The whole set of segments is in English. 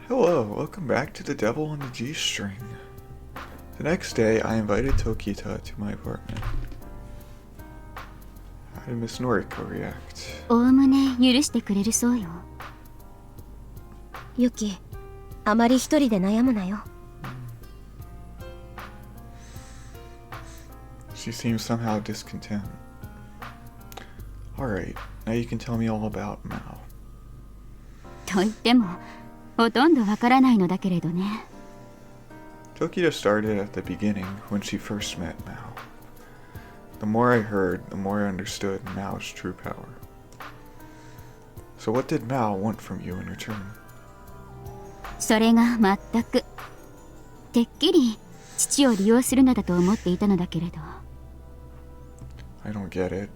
Hello, welcome back to The Devil on the G-String. The next day, I invited Tokita to my apartment. How did Miss Noriko react? おおむね許してくれるそうよ。ユキ、あまり一人で悩むなよ。She seems somehow discontent. Alright, now you can tell me all about Mao. と言っても、ほとんどわからないのだけれどね。Tokita started at the beginning when she first met Mao. The more I heard, the more I understood Mao's true power. So what did Mao want from you in return? それが全く、てっきり父を利用するのだと思っていたのだけれど。I don't get it.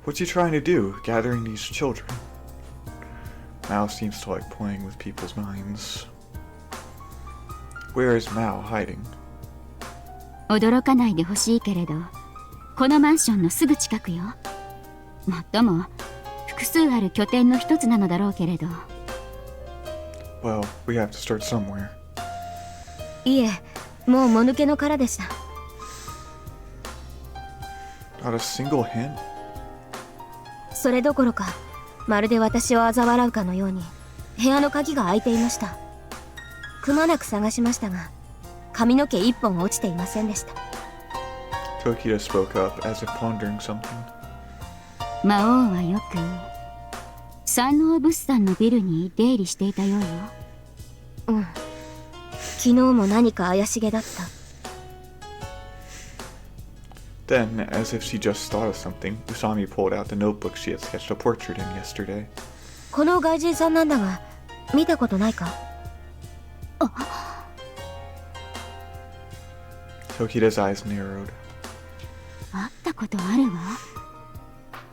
What's he trying to do, gathering these children? Mao seems to like playing with people's minds. Where is Mao hiding? 驚かないでほしいけれど、このマンションのすぐ近くよ。もっとも、複数ある拠点の一つなのだろうけれど。Well, we have to start somewhere. いえ、もうもぬけの殻でした。Not a single hint? それどころか、まるで私を嘲笑うかのように部屋の鍵が開いていました。くまなく探しましたが、髪の毛一本落ちていませんでした。Tokita spoke up as if pondering something. 魔王はよく山王物産のビルに出入りしていたようよ。うん、昨日も何か怪しげだった。Then, as if she just thought of something, Usami pulled out the notebook she had sketched a portrait in yesterday. この外人さんなんだが、見たことないかTokita's eyes narrowed. 会ったことあるわ。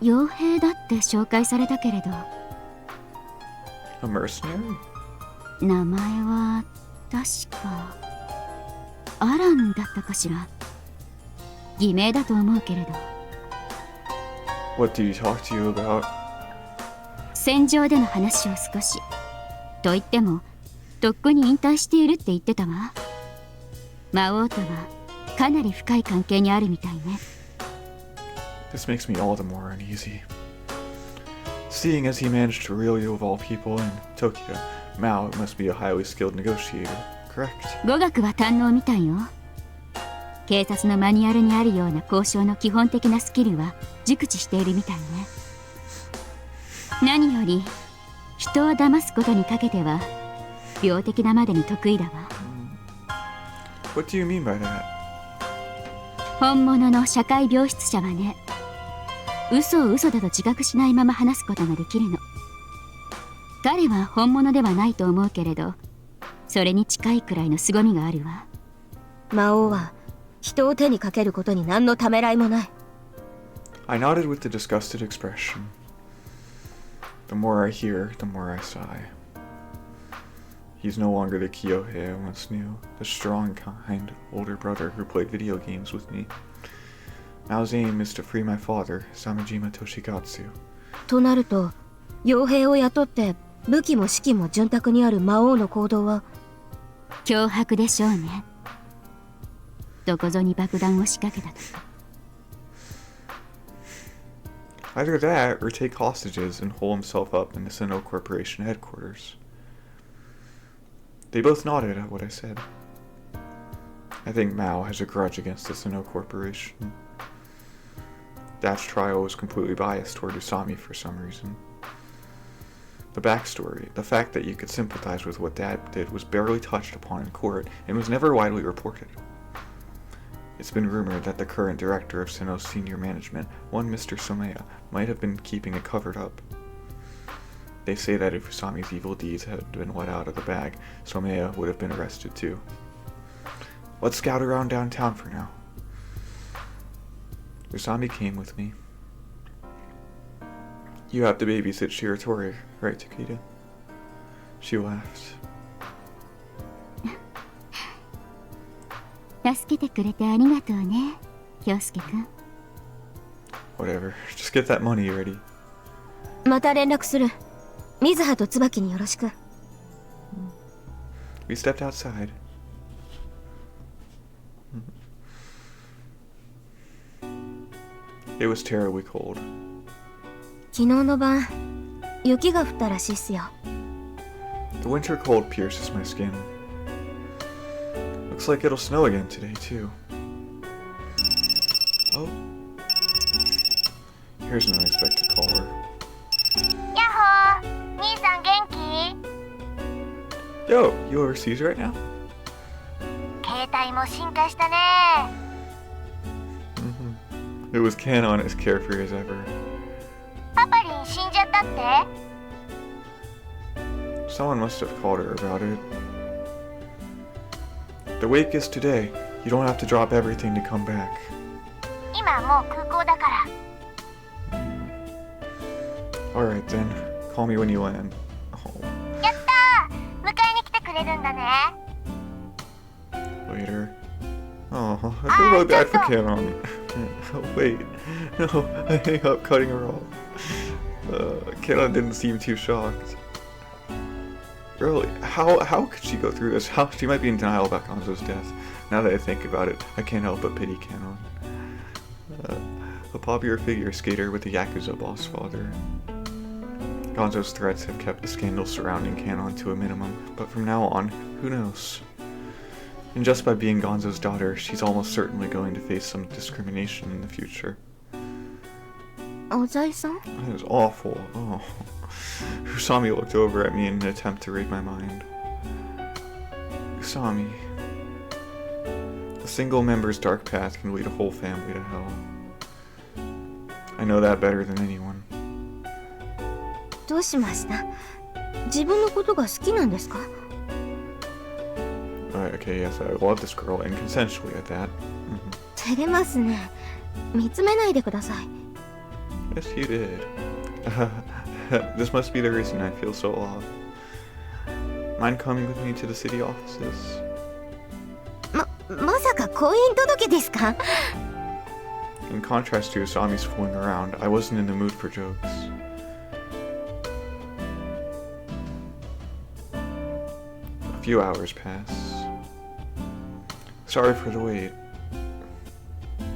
傭兵だって紹介されたけれど。A mercenary? 名前は確かアランだったかしら。偽名だと思うけれど。What did he talk to you about? 戦場での話を少し。と言っても、とっくに引退しているって言ってたわ。魔王とはかなり深い関係にあるみたいね。This makes me all the more uneasy. Seeing as he managed to reel you of all people in Tokyo, Mao must be a highly skilled negotiator, correct? 語学は堪能みたいよ。警察のマニュアルにあるような交渉の基本的なスキルは熟知しているみたいね。何より人を騙すことにかけては病的なまでに得意だわ。What do you mean by that? 本物の社会病室者はね、嘘を嘘だと自覚しないまま話すことができるの。彼は本物ではないと思うけれど、それに近いくらいの凄みがあるわ。魔王は人を手にかけることに何のためらいもない。I nodded with the disgusted expression. The more I hear, the more I sigh. He's no longer the Kyouhei I once knew, the strong, kind, older brother who played video games with me. Mao's aim is to free my father, Samejima Toshikatsu. となると、傭兵を雇って武器も指揮も潤沢にある魔王の行動は脅迫でしょうね。どこぞに爆弾を仕掛けたとか。Either that, or take hostages and hole himself up in the Sannou Corporation headquarters. They both nodded at what I said. I think Mao has a grudge against the Sannou Corporation. Dad's trial was completely biased toward Usami for some reason. The backstory, the fact that you could sympathize with what Dad did, was barely touched upon in court and was never widely reported. It's been rumored that the current director of Sannou's senior management, one Mr. Somaya, might have been keeping it covered up. They say that if Usami's evil deeds had been let out of the bag, Somaya would have been arrested too. Let's scout around downtown for now. Usami came with me. You have to babysit Shiratori, right, Takeda? She laughed. 助けてくれてありがとうね、京介くん。Whatever, just get that money ready. また連絡する。水葉と椿によろしく。We stepped outside. It was terribly cold. 昨日の晩、雪が降ったらしいっすよ。The winter cold pierces my skin. Looks like it'll snow again today, too. Oh. Here's an unexpected caller. やっほー、兄さん元気？ Yo, you overseas right now? 携帯も進化したね。It was Canon as carefree as ever. パパリン死んじゃったって？ Someone must have called her about it. The wake is today. You don't have to drop everything to come back. 今もう空港だから。Alright then, call me when you land. Oh, やったー、迎えに来てくれるんだね。later. Oh, I feel really bad for Canon. Wait, no, I hang up cutting her off. Canon didn't seem too shocked. Really, how could she go through this? She might be in denial about Gonzo's death. Now that I think about it, I can't help but pity Canon. A popular figure skater with the Yakuza boss father. Gonzo's threats have kept the scandal surrounding Canon to a minimum, but from now on, who knows? And just by being Gonzo's daughter, she's almost certainly going to face some discrimination in the future. 小沢さん？ That is awful. Oh. Usami looked over at me in an attempt to read my mind. Usami. A single member's dark path can lead a whole family to hell. I know that better than anyone. どうしました？自分のことが好きなんですか？ Okay, yes, I love this girl, and consensually at that. 照れますね。見つめないでください。 Yes, you did. This must be the reason I feel so off. Mind coming with me to the city offices? まさか婚姻届ですか？ In contrast to Usami's fooling around, I wasn't in the mood for jokes. A few hours pass. Sorry for the wait.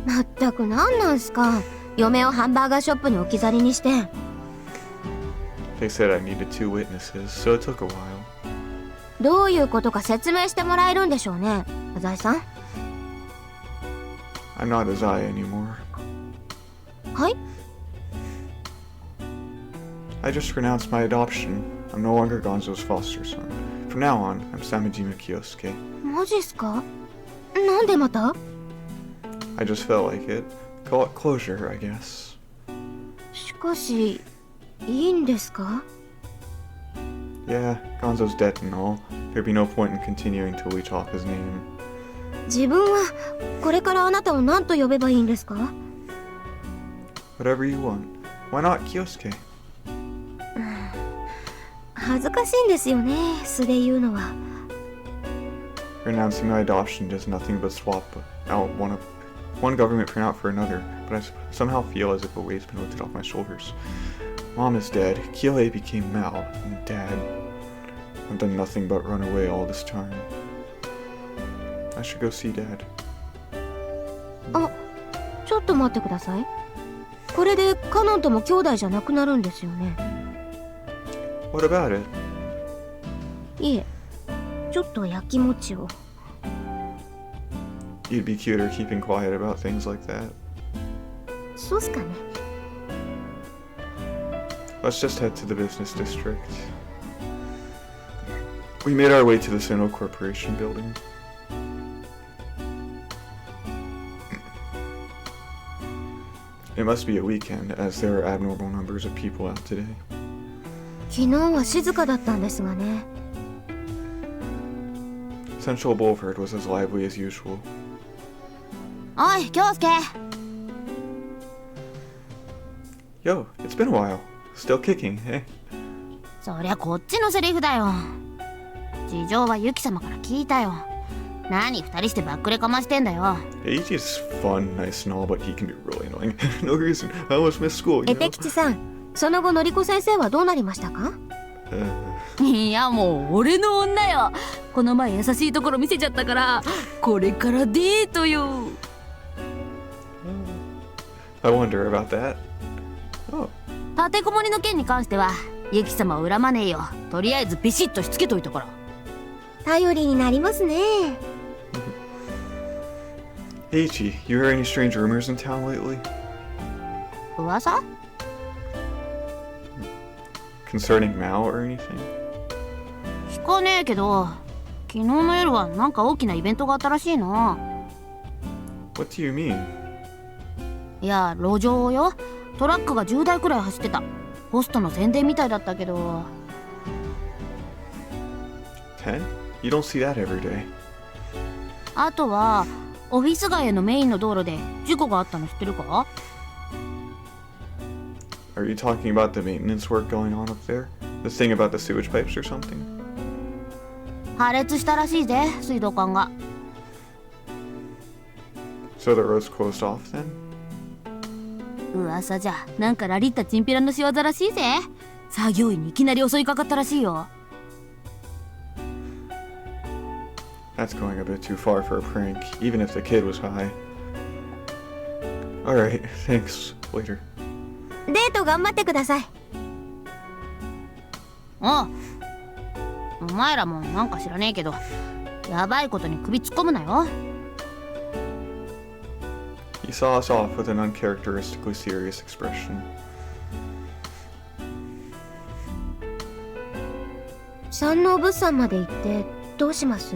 まったくなんなんすか？嫁をハンバーガーショップに置き去りにして。They said I needed 2 witnesses, so it took a while. どういうことか説明してもらえるんでしょうね、小沢さん。I'm not Azai anymore. はい？ I just renounced my adoption. I'm no longer Gonzo's foster son. From now on, I'm Samejima Kyouhei. マジっすか？なんでまた？ I just felt like it. Call it closure, I guess. しかし、いいんですか？ Yeah, Gonzo's dead and all. There'd be no point in continuing to leech off his name. 自分はこれからあなたを何と呼べばいいんですか？ Whatever you want. Why not Kyouhei? 恥ずかしいんですよね、素で言うのは。Renouncing my adoption does nothing but swap out one government printout for another, but I somehow feel as if a weight's been lifted off my shoulders. Mom is dead, Kyouhei became Mao, and Dad. I've done nothing but run away all this time. I should go see Dad. あ、ちょっと待ってください。これでカノンとも兄弟じゃなくなるんですよね。What about it? いえ、ちょっとやきもちを。You'd be cuter keeping quiet about things like that. そうっすかね。Let's just head to the business district. We made our way to the Sannou Corporation building. It must be a weekend, as there are abnormal numbers of people out today. 昨日は静かだったんですがね。Central Boulevard was as lively as usual. おい、京介。 Yo, it's been a while. Still kicking, eh? そりゃこっちのセリフだよ。事情はユキ様から聞いたよ。何二人してばっくれかましてんだよ。Eiji's fun, nice and all, but he can be really annoying. No reason. I almost missed school, you エ know? ペ吉さん、その後のりこ先生はどうなりましたか？いやもう俺の女よ。この前優しいところ見せちゃったからこれからデートよ。I wonder about that. Oh. 立てこもりの件に関してはユキ様を恨まねえよ。とりあえずビシッとしつけといたから。頼りになりますね。Hey Ichi, you heard any strange rumors in town lately? 噂 Concerning Mao or anything? 聞かねえけど昨日の夜はなんか大きなイベントがあったらしいな。 What do you mean? いや路上よ。トラックが10台くらい走ってた。ホストの宣伝みたいだったけど。 10? You don't see that every day. あとはオフィス街へのメインの道路で事故があったの知ってるか？ Are you talking about the maintenance work going on up there? The thing about the sewage pipes or something? 破裂したらしいぜ水道管が。 So the road's closed off then? 噂じゃなんかラリッタチンピラの仕業らしいぜ。作業員にいきなり襲いかかったらしいよ。 That's going a bit too far for a prank, even if the kid was high. Alright, thanks. Later. デート頑張ってください。おうお前らもなんか知らねえけどやばいことに首突っ込むなよ。 He saw us off with an uncharacteristically serious expression. 山王物産まで行ってどうします？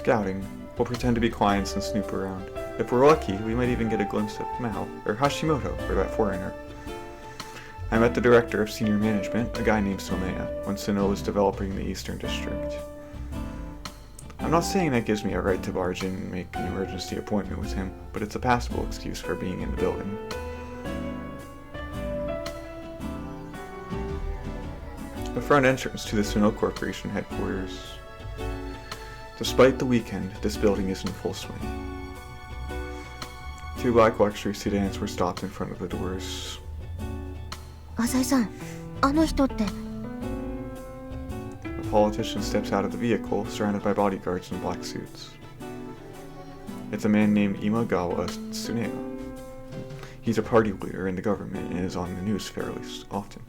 Scouting. We'll pretend to be clients and snoop around. If we're lucky, we might even get a glimpse of Mao, or Hashimoto, or that foreigner. I met the director of senior management, a guy named Somea, when Sannou was developing the Eastern District. I'm not saying that gives me a right to barge in and make an emergency appointment with him, but it's a passable excuse for being in the building. The front entrance to the Sannou Corporation headquarters. Despite the weekend, this building is in full swing. Two black luxury sedans were stopped in front of the doors. 浅井さん、あの人って。A politician steps out of the vehicle, surrounded by bodyguards in black suits. It's a man named Imagawa Tsuneo. He's a party leader in the government and is on the news fairly often.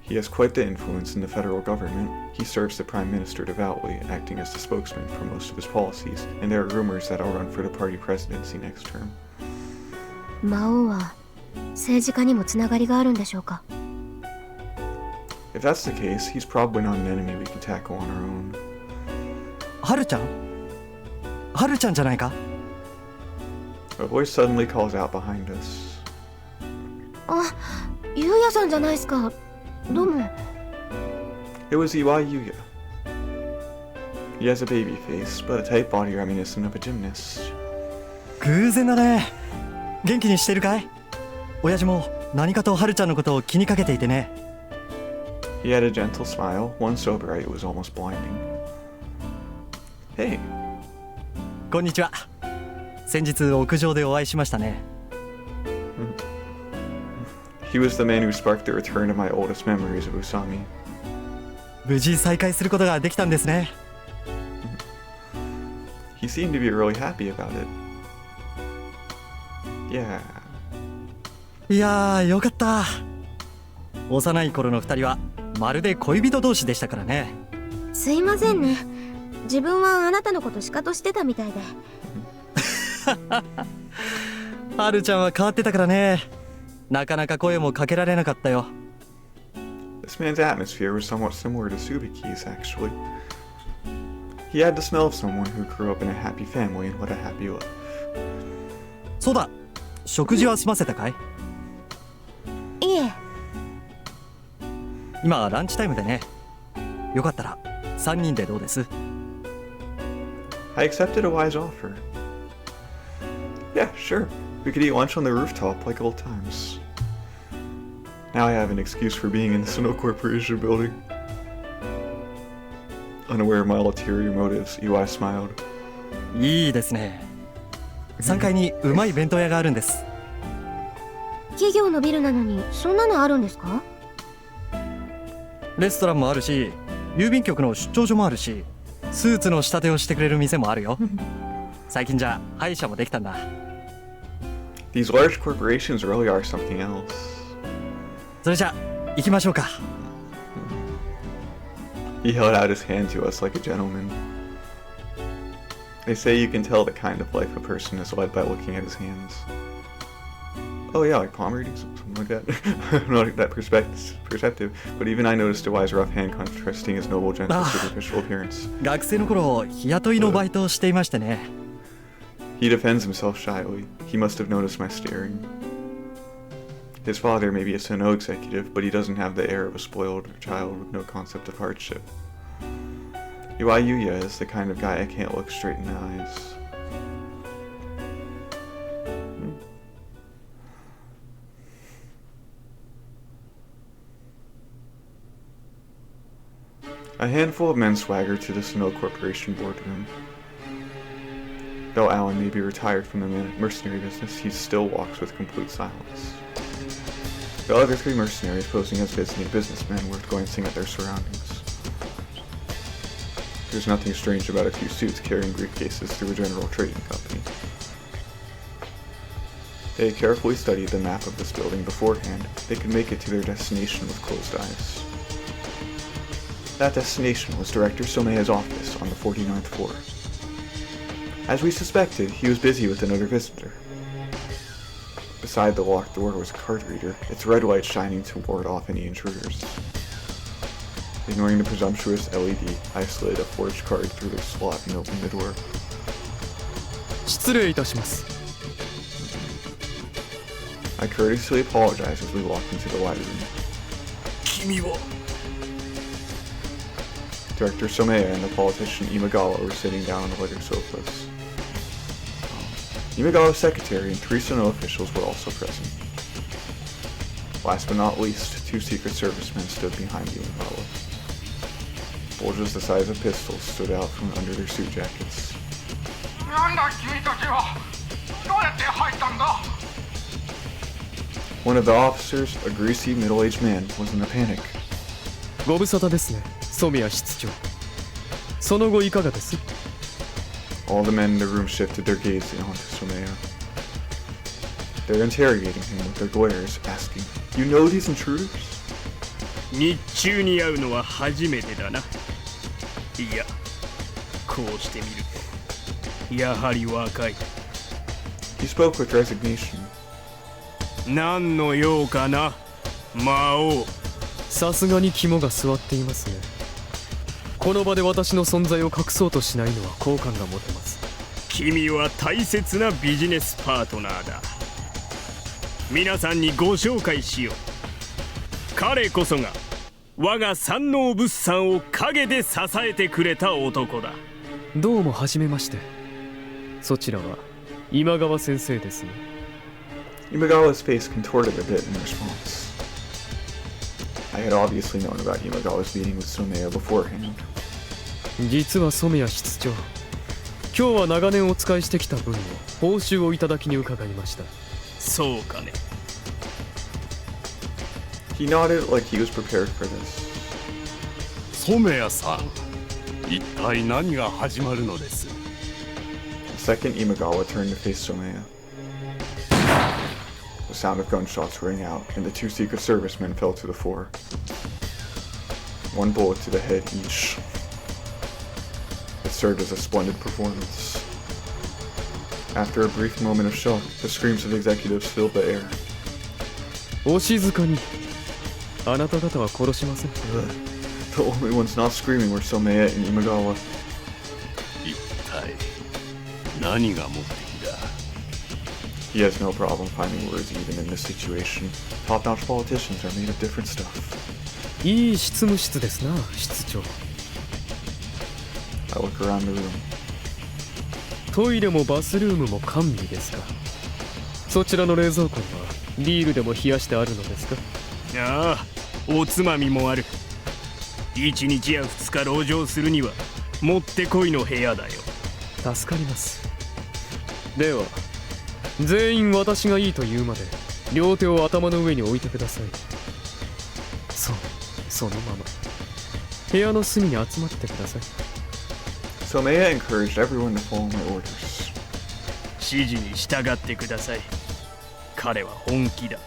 He has quite the influence in the federal government. He serves the prime minister devoutly, acting as the spokesman for most of his policies, and there are rumors that I'll run for the party presidency next term. 魔王は政治家にもつながりがあるんでしょうか？ If that's the case, he's probably not an enemy we can tackle on our own. はるちゃん？はるちゃんじゃないか？ A voice suddenly calls out behind us. あ、ゆうやさんじゃないですか。どうも。 It was Iwai Yuya. He has a baby face, but a tight body reminiscent of a gymnast. 偶然だね。元気にしてるかい？親父も何かとはるちゃんのことを気にかけていてね。He had a gentle smile, one so bright it was almost blinding. Hey. こんにちは。先日屋上でお会いしましたね。He was the man who sparked the return of my oldest memories of Usami. 無事再会することができたんですね。He seemed to be really happy about it. Yeah. いやー、よかった。幼い頃の二人はまるで恋人同士でしたからね。すいませんね。自分はあなたのことシカトしてたみたいで。はるちゃんは変わってたからね。なかなか声もかけられなかったよ。This man's atmosphere was somewhat similar to Subiki's, actually. He had the smell of someone who grew up in a happy family and led a happy life. そうだ、食事は済ませたかい？いえ。今ランチタイムでね。よかったら3人でどうです？ I accepted a wise offer. Yeah, sure. We could eat lunch on the rooftop like old times. Now I have an excuse for being in the Sannou Corporation building. Unaware of my ulterior motives, Iwai smiled. いいですね。3階にうまい弁当屋があるんです。企業のビルなのにそんなのあるんですか？レストランもあるし、郵便局の出張所もあるし、スーツの仕立てをしてくれる店もあるよ。最近じゃ歯医者もできたんだ。 These large corporations really are something else. それじゃ行きましょうか。 He held out his hand to us like a gentleman. They say you can tell the kind of life a person is led by looking at his hands. Oh yeah, like palm reading, something like that. I'm not that perceptive, but even I noticed a wise rough hand contrasting his noble, gentle, superficial appearance. 学生の頃日雇いのバイトをしていましてね。 He defends himself shyly. He must have noticed my staring. His father may be a Sannou executive, but he doesn't have the air of a spoiled child with no concept of hardship. Yuya is the kind of guy I can't look straight in the eyes. A handful of men swaggered to the Sannou Corporation boardroom. Though Alan may be retired from the mercenary business, he still walks with complete silence. The other three mercenaries posing as visiting businessmen were glancing at their surroundings. There's nothing strange about a few suits carrying briefcases through a general trading company. They had carefully studied the map of this building beforehand. They could make it to their destination with closed eyes. That destination was Director Someya's office on the 49th floor. As we suspected, he was busy with another visitor. Beside the locked door was a card reader, its red light shining to ward off any intruders. Ignoring the presumptuous LED, I slid a forged card through the slot and opened the door. 失礼いたします。 I courteously apologized as we walked into the library. 君は Director Someya and the politician Imagawa were sitting down on the leather sofas. Imagawa's secretary and three Sannou officials were also present. Last but not least, two Secret Servicemen stood behind Imagawa. Bulges the size of pistols stood out from under their suit jackets. One of the officers, a greasy, middle-aged man, was in a panic. ご無沙汰ですね、染谷室長。その後いかがです？ All the men in the room shifted their gaze onto Someya. They're interrogating him with their glares, asking, "You know these intruders?" 日中に会うのは初めてだな。いや、こうしてみると、やはり若い。He spoke with resignation. 何の用かな、魔王。さすがに肝が据わっていますね。この場で私の存在を隠そうとしないのは好感が持てます。君は大切なビジネスパートナーだ。皆さんにご紹介しよう。彼こそが我が山王物産を陰で支えてくれた男だ。どうもはじめまして。そちらは今川先生ですね。Imagawa's face contorted a bit in response. I had obviously known about Imagawa's meeting with Someya beforehand. 実は染谷室長、今日は長年お仕えしてきた分の報酬をいただきに伺いました。そうかね。He nodded like he was prepared for this. 染谷さん、一体何が始まるのです？ The second Imagawa turned to face Someya. The sound of gunshots rang out, and the two Secret Servicemen fell to the floor. One bullet to the head each. It served as a splendid performance. After a brief moment of shock, the screams of the executives filled the air. お静かに。あなた方は殺しません。The only ones not screaming were Someya and Imagawa. 一体何が目的だ？ He has no problem finding words even in this situation. Top-notch politicians are made of different stuff. いい執務室ですな、室長。I look around the room. トイレもバスルームも完備ですか。そちらの冷蔵庫にはビールでも冷やしてあるのですか？ああ、おつまみもある。1日や2日籠城するにはもってこいの部屋だよ。助かります。では全員私がいいと言うまで両手を頭の上に置いてください。そう、そのまま部屋の隅に集まってください。 Somea encouraged everyone to follow my orders. 指示に従ってください。彼は本気だ。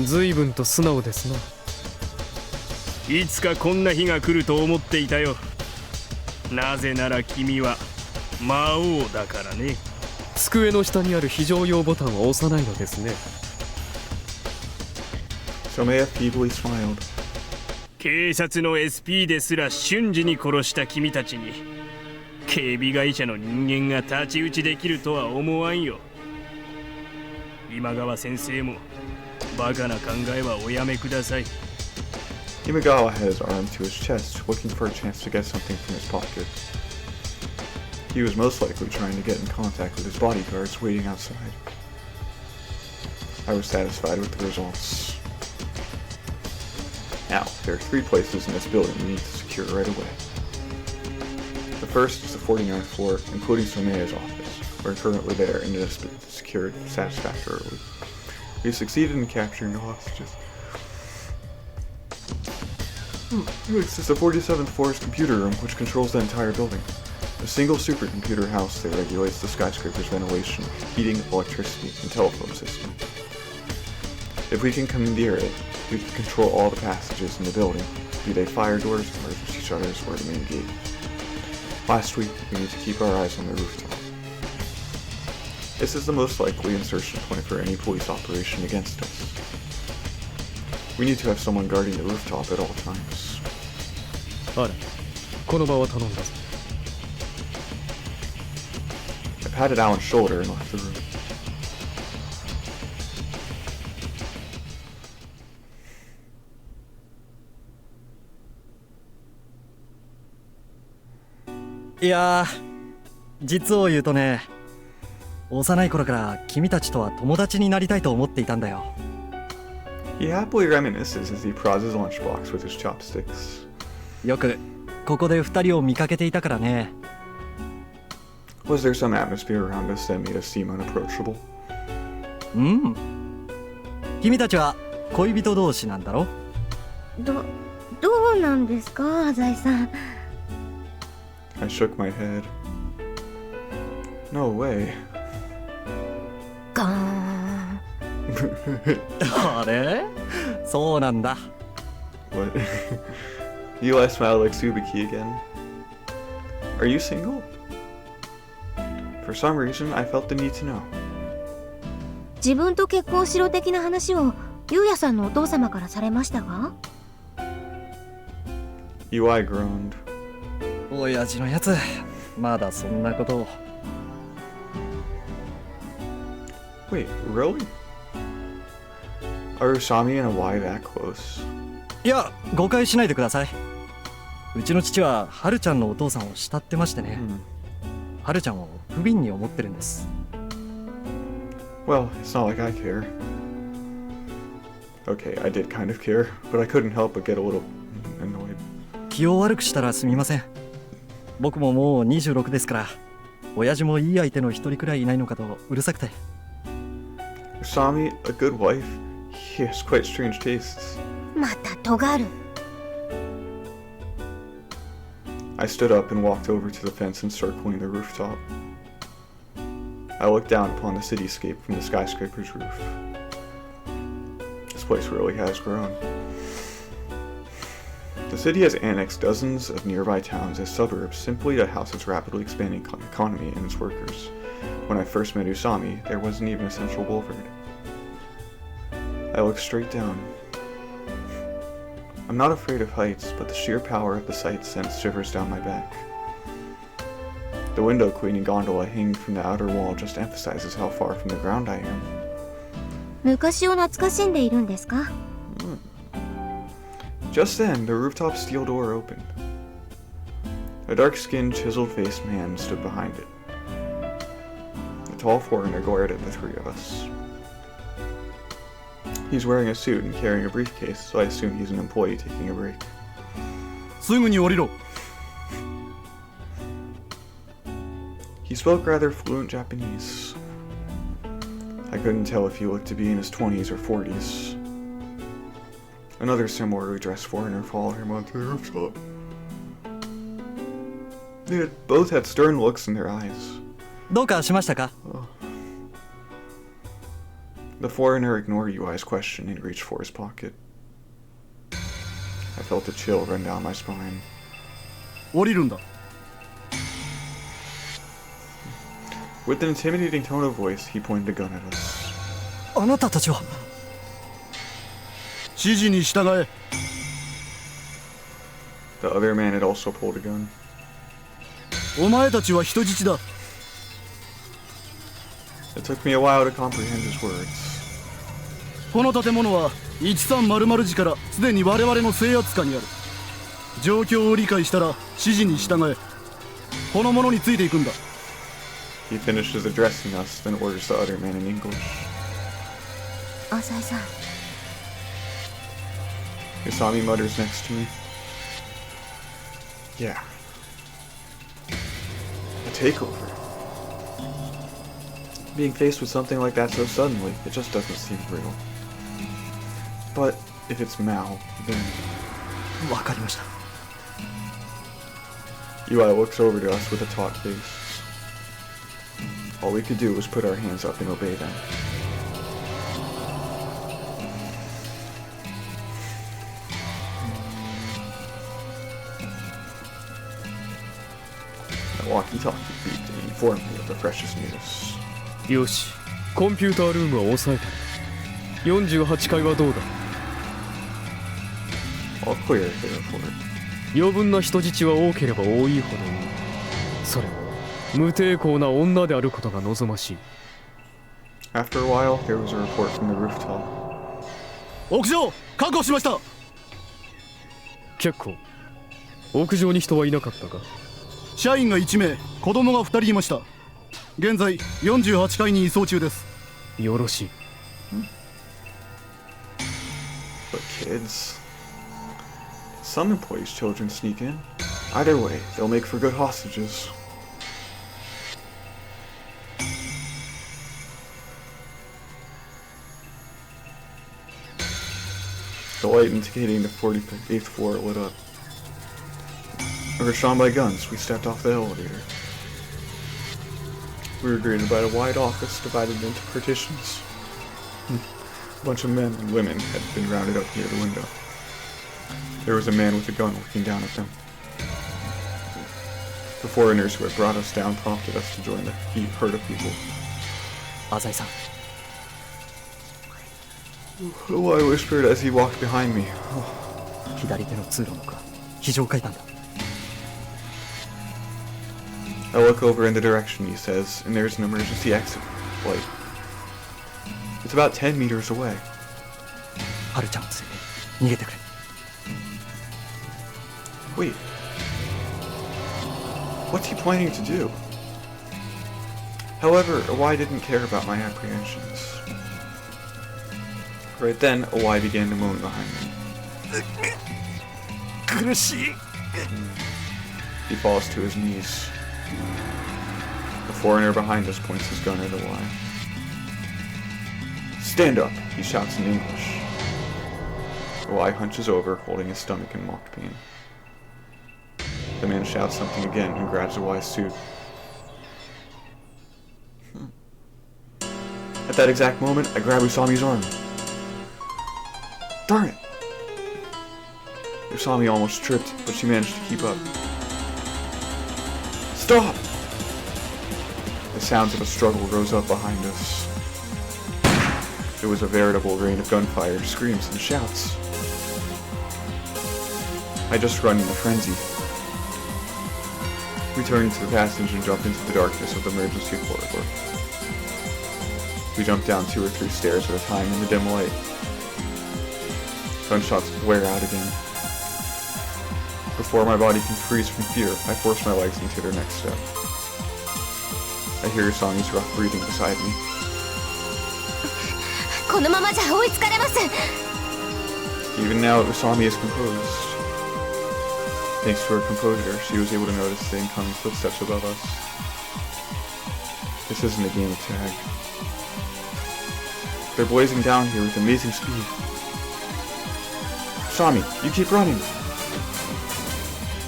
随分と素直ですな。いつかこんな日が来ると思っていたよ。なぜなら君は魔王だからね。机の下にある非常用ボタンを押さないのですね。 Somea feebly smiled. 警察の SP ですら瞬時に殺した君たちに警備会社の人間が太刀打ちできるとは思わんよ。今川先生もバカな考えはおやめください。 Imagawa had his arm to his chest, looking for a chance to get something from his pocket. He was most likely trying to get in contact with his bodyguards waiting outside. I was satisfied with the results. Now, there are 3 places in this building we need to secure right away. The first is the 49th floor, including Somea's office. We're currently there and it has been secured satisfactorily. We succeeded in capturing the hostages. Next is the 47th floor's computer room, which controls the entire building. A single supercomputer house that regulates the skyscraper's ventilation, heating, electricity, and telephone system. If we can commandeer it, we can control all the passages in the building, be they fire doors, emergency shutters, or the main gate. Lastly, we need to keep our eyes on the rooftop. This is the most likely insertion point for any police operation against us. We need to have someone guarding the rooftop at all times. あら、この場は頼んだぞ。 I patted Alan's shoulder and left the room. Yeah, 実を言うとね、幼い頃から君たちとは友達になりたいと思っていたんだよ。He happily reminisces as he prods his lunchbox with his chopsticks. よくここで2人を見かけていたからね。Was there some atmosphere around us that made us seem unapproachable? うん。君たちは恋人同士なんだろ？どうなんですか、浅井さん。 I shook my head. No way. ガーン。あれ？そうなんだ。What? Eli smiled like Tsubaki again. Are you single? For some reason, I felt the need to know. 自分と結婚しろ的な話をゆうやさんのお父様からされましたが？ Eli groaned. 親父のやつ、まだそんなことを。Wait, really? Are Usami and Awai that close? いや、誤解しないでください。うちの父ははるちゃんのお父さんを慕ってましてね。はるちゃんを不憫に思ってるんです。Well, it's not like I care. Okay, I did kind of care, but I couldn't help but get a little annoyed. 気を悪くしたらすみません。僕ももう26ですから、親父もいい相手の一人くらいいないのかとうるさくて。Usami, a good wife? He has quite strange tastes. また尖る。 I stood up and walked over to the fence encircling the rooftop. I looked down upon the cityscape from the skyscraper's roof. This place really has grown. The city has annexed dozens of nearby towns as suburbs simply to house its rapidly expanding economy and its workers. When I first met Usami, there wasn't even a central boulevard. I looked straight down. I'm not afraid of heights, but the sheer power of the sight sent shivers down my back. The window cleaning gondola hanging from the outer wall just emphasizes how far from the ground I am. 昔を懐かしんでいるんですか？ Just then, the rooftop steel door opened. A dark-skinned, chiseled-faced man stood behind it. The tall foreigner glared at the 3 of us. He's wearing a suit and carrying a briefcase, so I assume he's an employee taking a break. すぐに降りろ。 He spoke rather fluent Japanese. I couldn't tell if he looked to be in his 20s or 40s. Another similarly dressed foreigner followed him onto the rooftop. Both had stern looks in their eyes. どうかしましたか？ The foreigner ignored Yui's question and reached for his pocket. I felt a chill run down my spine. 降りるんだ。 With an intimidating tone of voice, he pointed a gun at us. あなたたちは。指示に従え。 The other man had also pulled a gun. お前たちは人質だ。 It took me a while to comprehend his words. この建物は1300時からすでに我々の制圧下にある。状況を理解したら指示に従え。この者についていくんだ。 He finishes addressing us, then orders the other man in English. 浅井さん。 Isami mutters next to me. Yeah. A takeover. Being faced with something like that so suddenly, it just doesn't seem real. But if it's Mao, then... わかりました。 Yui looks over to us with a taut face. All we could do was put our hands up and obey them. The walkie-talkie beeped and informed me of the precious news. よし、コンピュータールームは抑えた。48階はどうだ。 All clear, they report. 余分な人質は多ければ多いほどいい。それも無抵抗な女であることが望ましい。 After a while, there was a report from the rooftop. 屋上確保しました。結構。屋上に人はいなかったか。社員が1名、子供が2人いました。現在48階に移送中です。よろしい。But kids... Some employees' children sneak in. Either way, they'll make for good hostages. The light indicating the 48th floor lit up. We were shot by guns. We stepped off the elevator. We were greeted by a wide office divided into partitions. A bunch of men and women had been rounded up near the window. There was a man with a gun looking down at them. The foreigners who had brought us down prompted us to join the herd of people. 浅井さん。 Oh, I whispered as he walked behind me. 左手の通路のか。非常階段だ。 I look over in the direction he says, and there's an emergency exit light. It's about 10 meters away. ハルちゃんを連れて逃げてくれ。 Wait. What's he planning to do? However, Awai didn't care about my apprehensions. Right then, Awai began to moan behind me. 苦しい。 He falls to his knees. The foreigner behind us points his gun at Awai. Stand up, he shouts in English. Awai hunches over, holding his stomach in mock pain. The man shouts something again and grabs Awai's suit. At that exact moment, I grab Usami's arm. Darn it! Usami almost tripped, but she managed to keep up. Stop! The sounds of a struggle rose up behind us. It was a veritable rain of gunfire, screams, and shouts. I just run in a frenzy. We turn into the passage and jump into the darkness of the emergency corridor. We jump down 2 or 3 stairs at a time in the dim light. Gunshots wear out again. Before my body can freeze from fear, I force my legs into their next step. I hear Usami's rough breathing beside me. このままじゃ追いつかれます。 Even now, Usami is composed. Thanks to her composure, she was able to notice the incoming footsteps above us. This isn't a game of tag. They're blazing down here with amazing speed. Sami, you keep running!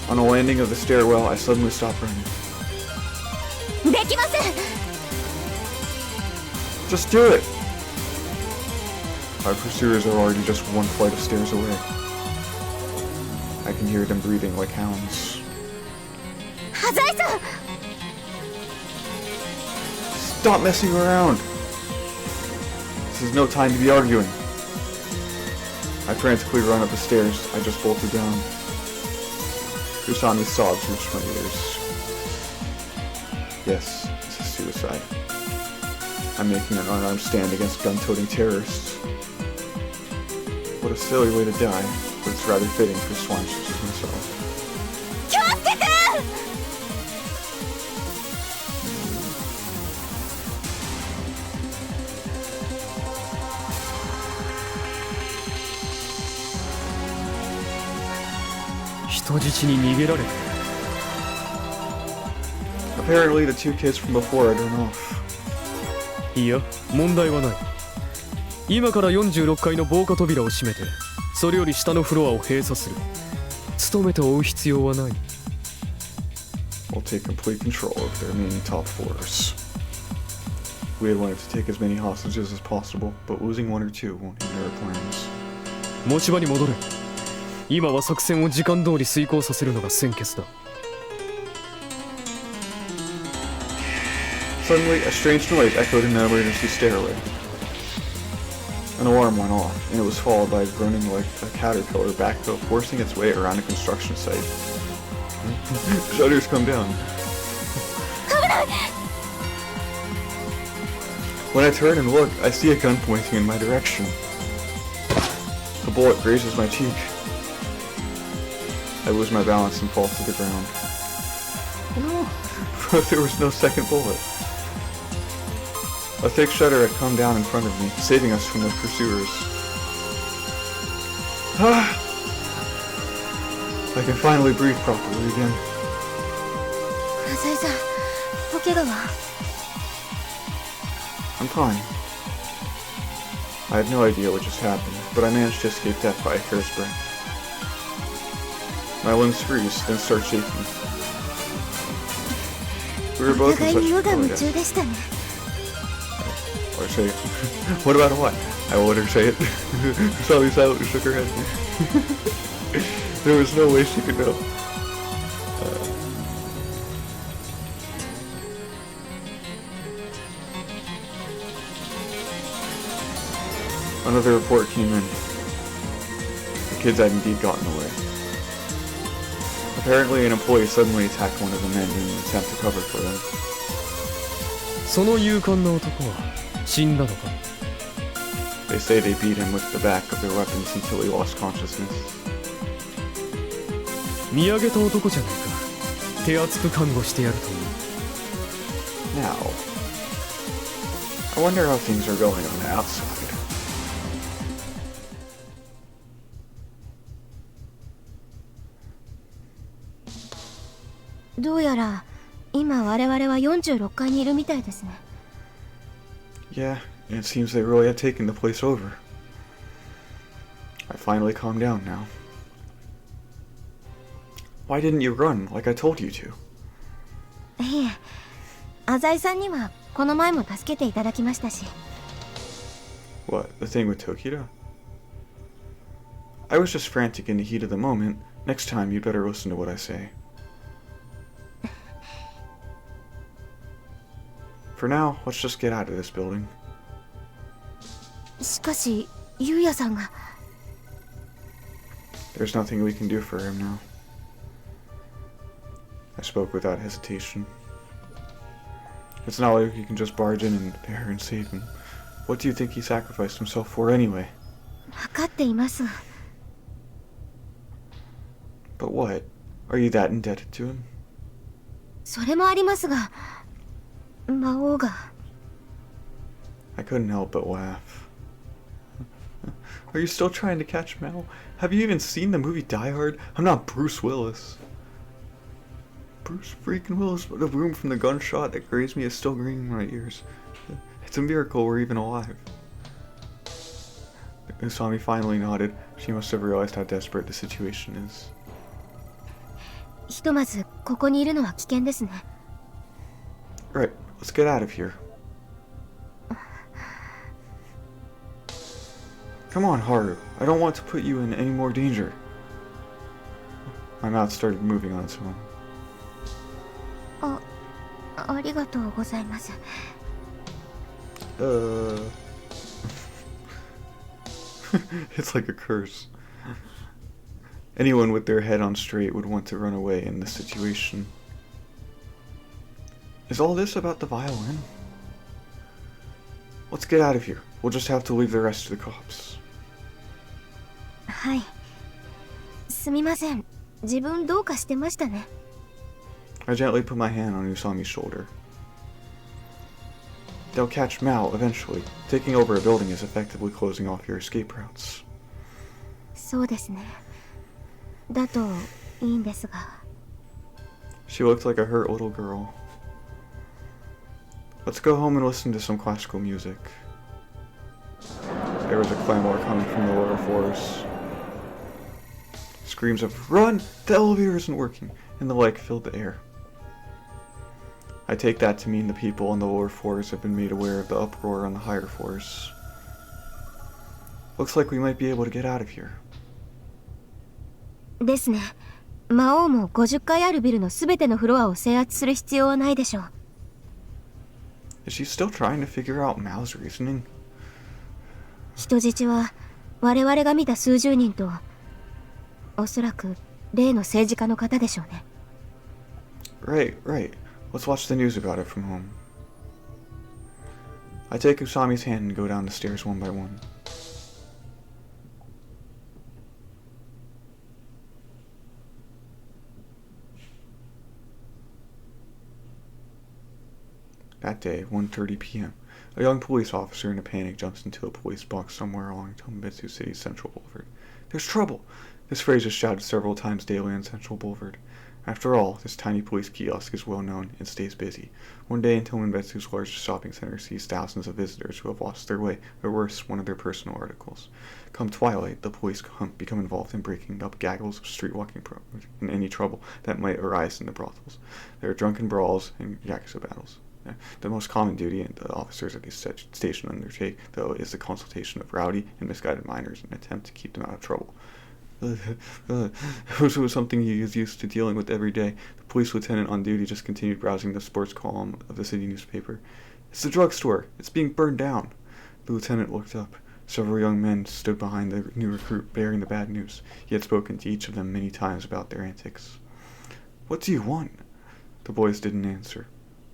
On the landing of the stairwell, I suddenly stopped running. できません。 Just do it! Our pursuers are already just one flight of stairs away. I can hear them breathing like hounds. ハザイさん。 Stop messing around! This is no time to be arguing. I frantically run up the stairs. I just bolted down. Kusami's sobs reached my ears. Yes, this is suicide. I'm making an unarmed stand against gun-toting terrorists. What a silly way to die, but it's rather fitting for swine such as myself. 気をつけて。 人質に逃げられた。 Apparently the two kids from before are done off. いや、問題はない。今から46階の防火扉を閉めて、それより下のフロアを閉鎖する。努めて追う必要はない。 We'll take complete control of the remaining top floors. We had wanted to take as many hostages as possible, but losing one or two won't hinder our plans. 持ち場に戻れ。今は作戦を時間通り遂行させるのが先決だ。 Suddenly, a strange noise echoed in the emergency stairway. An alarm went off, and it was followed by running like a caterpillar backhoe forcing its way around a construction site. Shutters come down. When I turn and look, I see a gun pointing in my direction. A bullet grazes my cheek. I lose my balance and fall to the ground. But there was no second bullet. A thick shutter had come down in front of me, saving us from the pursuers. Ah! I can finally breathe properly again. ハザイさん、お怪我は？ I'm fine. I had no idea what just happened, but I managed to escape death by a hair's breadth. My limbs freeze, then start shaking. We were お both 互 in い such に無我 oh, 夢 yeah. 中でしたね。 Or say it. What about what? I will let her say it. Sally silently shook her head. There was no way she could know. Another report came in. The kids had indeed gotten away. Apparently, an employee suddenly attacked one of the men in an attempt to cover for them. その勇敢な男は死んだのか？ They say they beat him with the back of their weapons until he lost consciousness. 見上げた男じゃないか。手厚く看護してやるという。 Now, I wonder how things are going on the outside. どうやら今我々は46階にいるみたいですね。 Yeah, it seems they really had taken the place over. I finally calmed down now. Why didn't you run like I told you to? いえ、浅井さんにはこの前も助けていただきましたし。 What, the thing with Tokita? I was just frantic in the heat of the moment. Next time, you'd better listen to what I say. For now, let's just get out of this building. しかし、ゆうやさんが。 There's nothing we can do for him now. I spoke without hesitation. It's not like you can just barge in there and save him. What do you think he sacrificed himself for anyway? 分かっています。 But what? Are you that indebted to him? それもありますが、魔王が。 I couldn't help but laugh. Are you still trying to catch Mao? Have you even seen the movie Die Hard? I'm not Bruce Willis. Bruce freaking Willis, but the wound from the gunshot that grazed me is still ringing in my ears. It's a miracle we're even alive. Usami finally nodded. She must have realized how desperate the situation is. ひとまずここにいるのは危険ですね。 Right, let's get out of here. Come on, Haru. I don't want to put you in any more danger. My mouth started moving on its own. ありがとうございます。It's like a curse. Anyone with their head on straight would want to run away in this situation. Is all this about the violin? Let's get out of here. We'll just have to leave the rest to the cops. はい。すみません。自分どうかしてましたね。 I gently put my hand on Usami's shoulder. They'll catch Mao eventually. Taking over a building is effectively closing off your escape routes. そうですね。だといいんですが。 She looked like a hurt little girl. Let's go home and listen to some classical music. There was a clamor coming from the lower floors. Screams of "Run! The elevator isn't working!" and the like filled the air. I take that to mean the people on the lower floors have been made aware of the uproar on the higher floors. Looks like we might be able to get out of here. ですね。魔王も50階あるビルのすべてのフロアを制圧する必要はないでしょう。 Is she still trying to figure out Mao's reasoning? 人質は我々が見た数十人とおそらく例の政治家の方でしょうね。 Right. Let's watch the news about it from home. I take Usami's hand and go down the stairs one by one. That day, 1:30 p.m., a young police officer in a panic jumps into a police box somewhere along Tombetsu City's Central Boulevard. There's trouble! This phrase is shouted several times daily on Central Boulevard. After all, this tiny police kiosk is well known and stays busy. One day in Tombetsu's largest shopping center sees thousands of visitors who have lost their way, or worse, one of their personal articles. Come twilight, the police become involved in breaking up gaggles of street-walking programs and any trouble that might arise in the brothels. There are drunken brawls and yakuza battles. The most common duty the officers at this station undertake, though, is the consultation of rowdy and misguided minors in an attempt to keep them out of trouble. This was something he is used to dealing with every day. The police lieutenant on duty just continued browsing the sports column of the city newspaper. It's the drugstore. It's being burned down. The lieutenant looked up. Several young men stood behind the new recruit, bearing the bad news. He had spoken to each of them many times about their antics. What do you want? The boys didn't answer.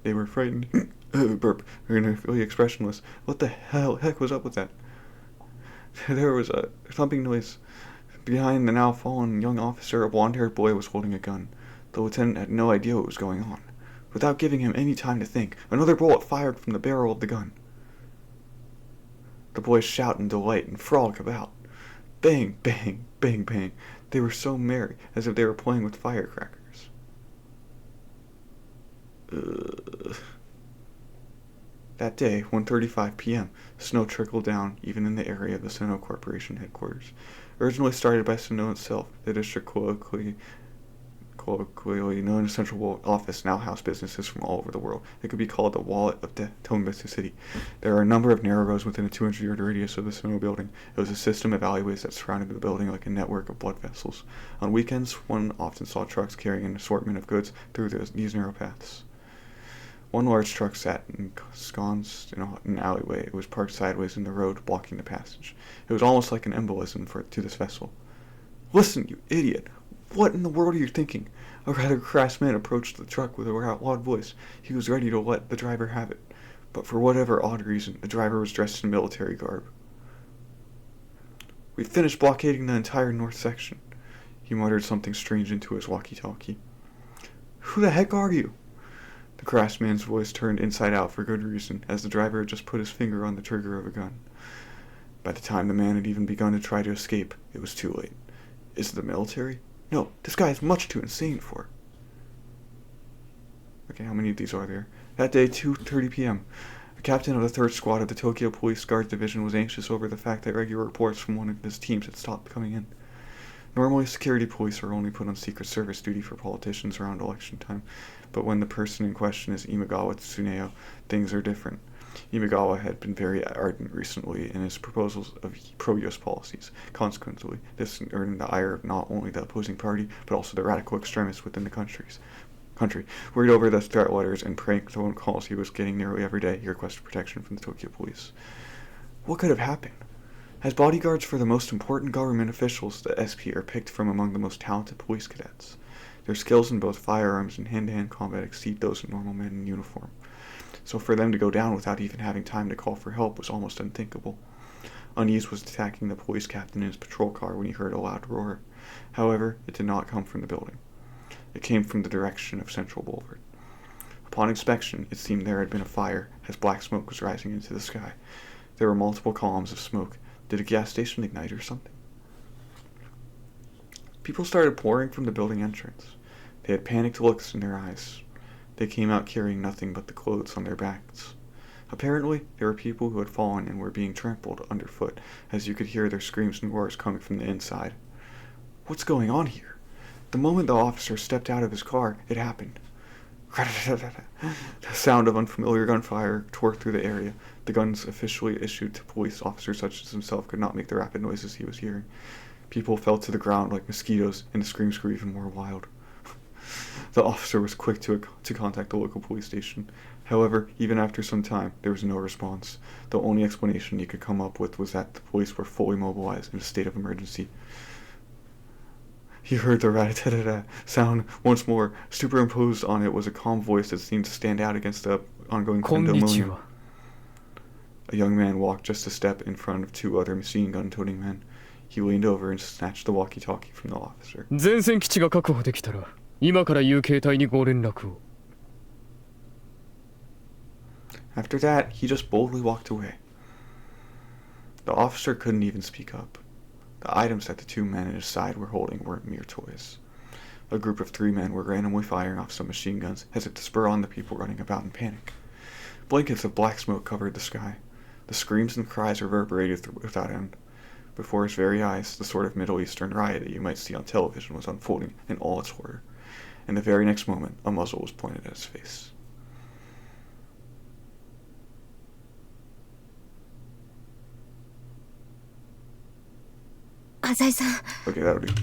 They were frightened. Burp. Really expressionless. What the heck was up with that? There was a thumping noise. Behind the now fallen young officer, a blonde-haired boy was holding a gun. The lieutenant had no idea what was going on. Without giving him any time to think, another bullet fired from the barrel of the gun. The boys shout in delight and frolic about. Bang, bang, bang, bang. They were so merry, as if they were playing with firecrackers. That day, 1:35 p.m., snow trickled down even in the area of the Sannou Corporation headquarters. Originally started by Sannou itself, the district colloquially known as Central Office now housed businesses from all over the world. It could be called the wallet of Tombetsu City. There are a number of narrow roads within a 200-yard radius of the Sannou building. It was a system of alleyways that surrounded the building like a network of blood vessels. On weekends, one often saw trucks carrying an assortment of goods through these narrow paths. One large truck sat ensconced in an alleyway. It was parked sideways in the road, blocking the passage. It was almost like an embolism to this vessel. Listen, you idiot! What in the world are you thinking? A rather crass man approached the truck with a loud voice. He was ready to let the driver have it. But for whatever odd reason, the driver was dressed in military garb. "We've finished blockading the entire north section." He muttered something strange into his walkie-talkie. "Who the heck are you?" The crass man's voice turned inside out for good reason, as the driver had just put his finger on the trigger of a gun. By the time the man had even begun to try to escape, it was too late. Is it the military? No, this guy is much too insane for it. Okay, how many of these are there? That day, 2:30 p.m., The captain of the 3rd Squad of the Tokyo Police Guard Division was anxious over the fact that regular reports from one of his teams had stopped coming in. Normally, security police are only put on Secret Service duty for politicians around election time, but when the person in question is Imagawa Tsuneo, things are different. Imagawa had been very ardent recently in his proposals of pro-US policies. Consequently, this earned the ire of not only the opposing party, but also the radical extremists within the country. Worried over the threat letters and prank phone calls he was getting nearly every day, he requested protection from the Tokyo police. What could have happened? As bodyguards for the most important government officials, the SP are picked from among the most talented police cadets. Their skills in both firearms and hand-to-hand combat exceed those of normal men in uniform. So for them to go down without even having time to call for help was almost unthinkable. Unease was attacking the police captain in his patrol car when he heard a loud roar. However, it did not come from the building. It came from the direction of Central Boulevard. Upon inspection, it seemed there had been a fire, as black smoke was rising into the sky. There were multiple columns of smoke. Did a gas station ignite or something? People started pouring from the building entrance. They had panicked looks in their eyes. They came out carrying nothing but the clothes on their backs. Apparently, there were people who had fallen and were being trampled underfoot, as you could hear their screams and roars coming from the inside. What's going on here? The moment the officer stepped out of his car, it happened. The sound of unfamiliar gunfire tore through the area. The guns officially issued to police officers such as himself could not make the rapid noises he was hearing. People fell to the ground like mosquitoes, and the screams grew even more wild. The officer was quick to contact the local police station. However, even after some time, there was no response. The only explanation he could come up with was that the police were fully mobilized in a state of emergency. He heard the rat-a-tat-a sound once more. Superimposed on it was a calm voice that seemed to stand out against the ongoing pandemonium. A young man walked just a step in front of 2 other machine gun-toting men. He leaned over and snatched the walkie-talkie from the officer. 前線基地が確保できたら今から言う携帯にご連絡を。 After that, he just boldly walked away. The officer couldn't even speak up. The items that the 2 men at his side were holding weren't mere toys. A group of 3 men were randomly firing off some machine guns as if to spur on the people running about in panic. Blankets of black smoke covered the sky. The screams and cries reverberated without end. Before his very eyes, the sort of Middle Eastern riot that you might see on television was unfolding in all its horror. And the very next moment, a muzzle was pointed at his face. Okay, that'll do.